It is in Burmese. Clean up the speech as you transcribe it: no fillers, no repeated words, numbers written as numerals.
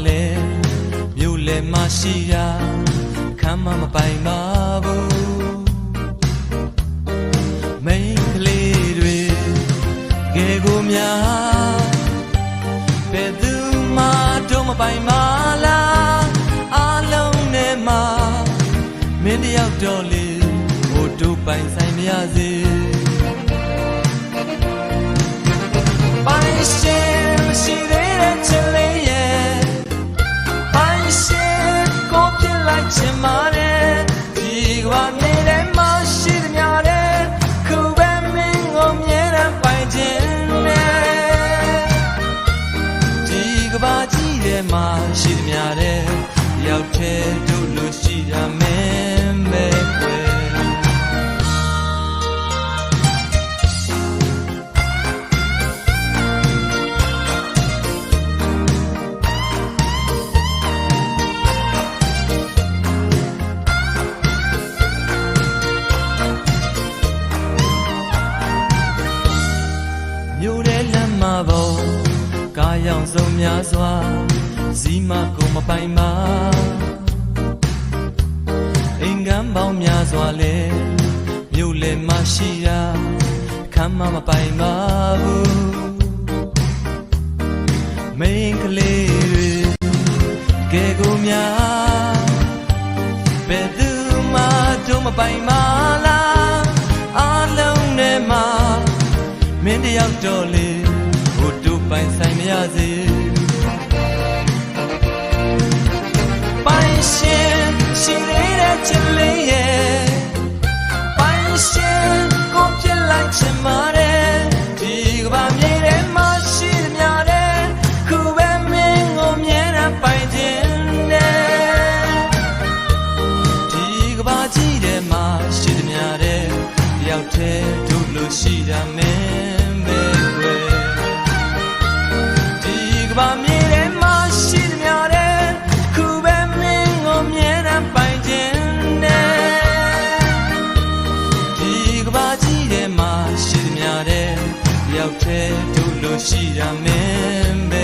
လဲမြို့လဲမရှိရာခမ်းမမပိုင်ပါဘူးမိန်းကလေးတွေကဲကိုများဘယ်သူမှတော့မပိုင်ပါလားအားလုံးနဲ့မှမင်းတယောက်တော့လေဟိုတို့ပိုင်ဆိုင်မရစေပိုင်ရှင်မရှိသေးတဲ့ချစ်လေးရဲ့ပိုင်ရှင်ကိုပြလိုက်ချင်ပါတယ်ဒီကဘာမြေထဲမှာရှိသမျှတဲ့ခုပဲမင်းကိုမြဲတမ်းပိုင်ခြင်းနဲ့ဒီကဘာကြီးထဲမှာရှိသမျှတဲ့ရောက်တဲ့တို့လို့ရှိရမယ်ပဲကွယ်မြို့ထဲလမ်းမပေါ်ကားရောင်စုံများစွာဇီမကိုမပိုင်ပါအင်္ဂမ်းပေါင်းများစွာလဲမြို့လေမရှိရာခမ်းမပိုင်ပါဘူးမိန်းကလေးတွေကဲကိုများဘယ်သူမှတော့မပိုင်ပါလားအားလုံးနဲ့မှမင်းတယောက်တော့လေဟိုတို့ပိုင်ဆိုင်မရစေပိုင်ရှင်ရှိသေးတဲ့ချစ်လေးရဲ့ပိုင်ရှင်ကိုပြလိုက်ချင်ပါတယ်ဒီကဘာမြေထဲမှာရှိသမျှတဲ့ခုပဲမင်းကိုမြဲတမ်းပိုင်ခြင်းနဲ့ဒီကဘာကြီးထဲမှာရှိသမျှတဲ့တယောက်တည်းတို့လို့ရှိတာမင်းပဲကွယ်ဒီကဘာမြေထဲမှာရှိသမျှတဲ့ခုပဲမင်းကိုမြဲတမ်းပိုင်ခြင်းနဲ့ဒီကဘာကြီးထဲမှာရှိသမျှတဲ့တယောက်တည်းတို့လို့ရှိတာမင်းပဲ